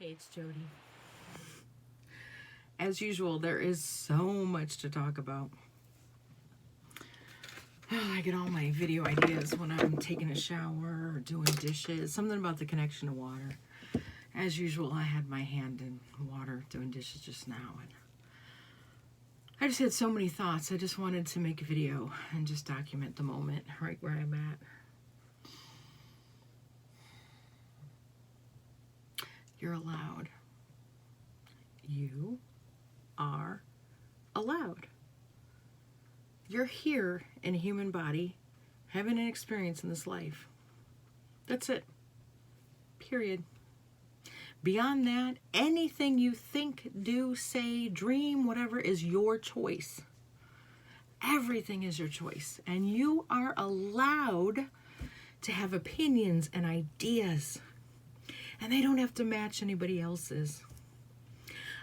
Hey, it's Jody. As usual, there is so much to talk about. I get all my video ideas when I'm taking a shower or doing dishes. Something about the connection to water. As usual, I had my hand in water doing dishes just now. And I just had so many thoughts. I just wanted to make a video and just document the moment right where I'm at. You're allowed. You are allowed. You're here in a human body, having an experience in this life. That's it. Period. Beyond that, anything you think, do, say, dream, whatever is your choice. Everything is your choice. And you are allowed to have opinions and ideas. And they don't have to match anybody else's.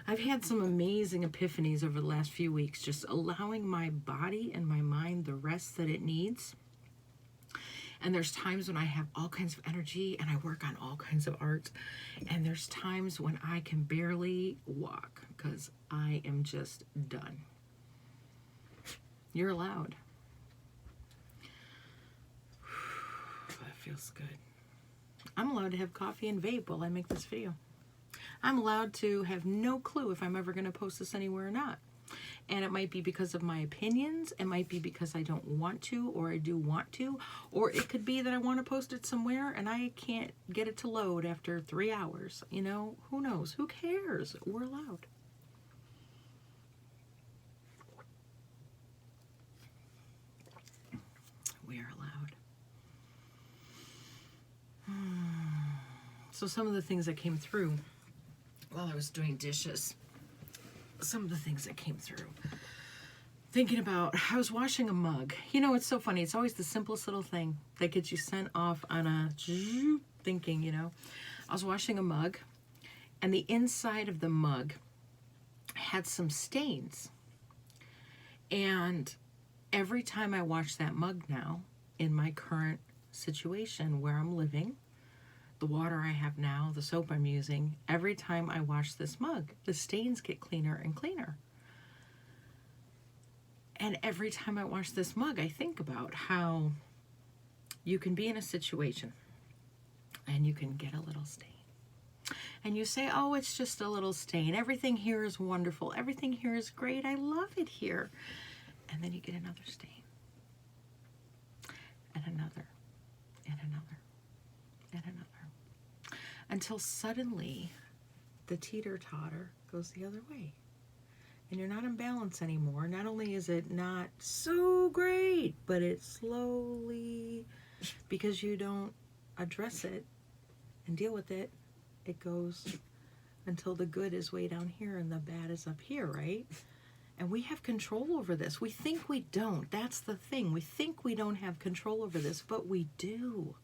I've had some amazing epiphanies over the last few weeks, just allowing my body and my mind the rest that it needs. And there's times when I have all kinds of energy and I work on all kinds of art. And there's times when I can barely walk because I am just done. You're allowed. That feels good. I'm allowed to have coffee and vape while I make this video. I'm allowed to have no clue if I'm ever going to post this anywhere or not. And it might be because of my opinions. It might be because I don't want to, or I do want to. Or it could be that I want to post it somewhere and I can't get it to load after 3 hours. You know, who knows? Who cares? We're allowed. We are allowed. So some of the things that came through while I was doing dishes, some of the things that came through. Thinking about, I was washing a mug. You know, it's so funny. It's always the simplest little thing that gets you sent off on a thinking, you know. I was washing a mug, and the inside of the mug had some stains. And every time I wash that mug now, in my current situation where I'm living, the water I have now, the soap I'm using, every time I wash this mug, the stains get cleaner and cleaner. And every time I wash this mug, I think about how you can be in a situation and you can get a little stain. And you say, oh, it's just a little stain. Everything here is wonderful. Everything here is great. I love it here. And then you get another stain. And another. And another. And another. Until suddenly the teeter-totter goes the other way. And you're not in balance anymore. Not only is it not so great, but it slowly, because you don't address it and deal with it, it goes until the good is way down here and the bad is up here, right? And we have control over this. We think we don't. That's the thing. We think we don't have control over this, but we do.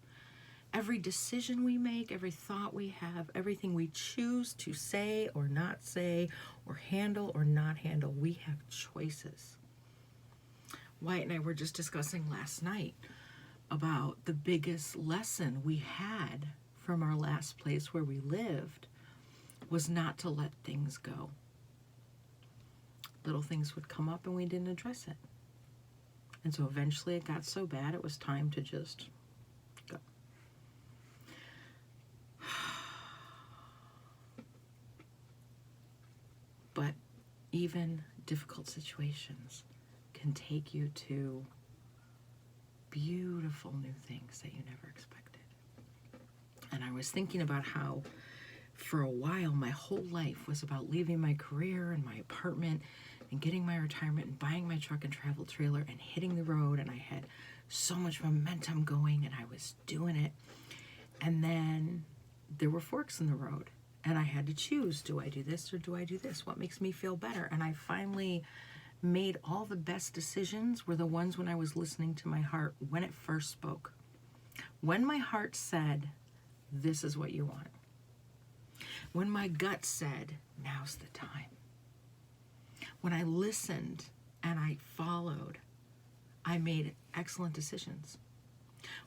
Every decision we make, every thought we have, everything we choose to say or not say, or handle or not handle, we have choices. Wyatt and I were just discussing last night about the biggest lesson we had from our last place where we lived was not to let things go. Little things would come up and we didn't address it. And so eventually it got so bad it was time to just go. But even difficult situations can take you to beautiful new things that you never expected. And I was thinking about how for a while my whole life was about leaving my career and my apartment and getting my retirement and buying my truck and travel trailer and hitting the road. And I had so much momentum going and I was doing it. And then there were forks in the road. And I had to choose, do I do this or do I do this? What makes me feel better? And I finally made all the best decisions were the ones when I was listening to my heart when it first spoke. When my heart said, this is what you want. When my gut said, now's the time. When I listened and I followed, I made excellent decisions.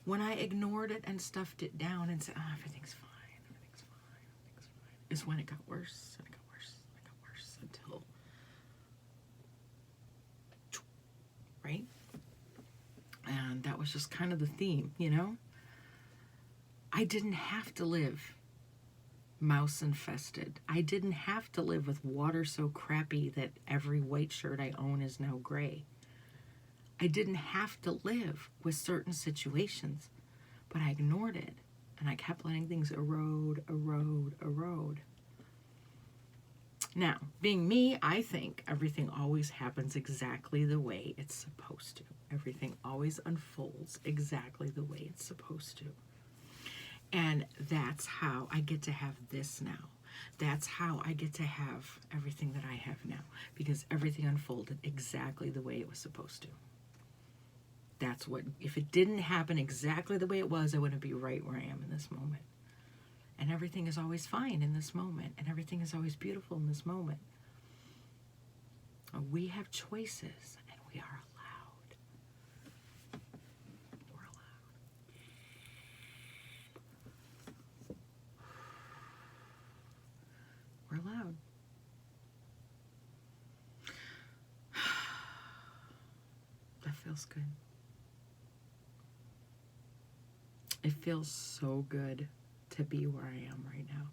When I ignored it and stuffed it down and said, oh, everything's fine. is when it got worse and it got worse and it got worse until, right? And that was just kind of the theme, you know? I didn't have to live mouse infested. I didn't have to live with water so crappy that every white shirt I own is now gray. I didn't have to live with certain situations, but I ignored it and I kept letting things erode, erode, erode. Now, being me, I think everything always happens exactly the way it's supposed to. Everything always unfolds exactly the way it's supposed to. And that's how I get to have this now. That's how I get to have everything that I have now, because everything unfolded exactly the way it was supposed to. That's what, if it didn't happen exactly the way it was, I wouldn't be right where I am in this moment. And everything is always fine in this moment, and everything is always beautiful in this moment. We have choices, and we are allowed. We're allowed. We're allowed. That feels good. It feels so good to be where I am right now.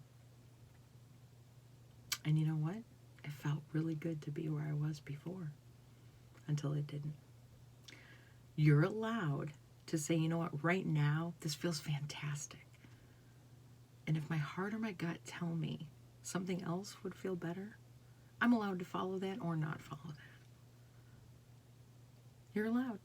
And you know what? It felt really good to be where I was before, until it didn't. You're allowed to say, you know what, right now, this feels fantastic. And if my heart or my gut tell me something else would feel better, I'm allowed to follow that or not follow that. You're allowed.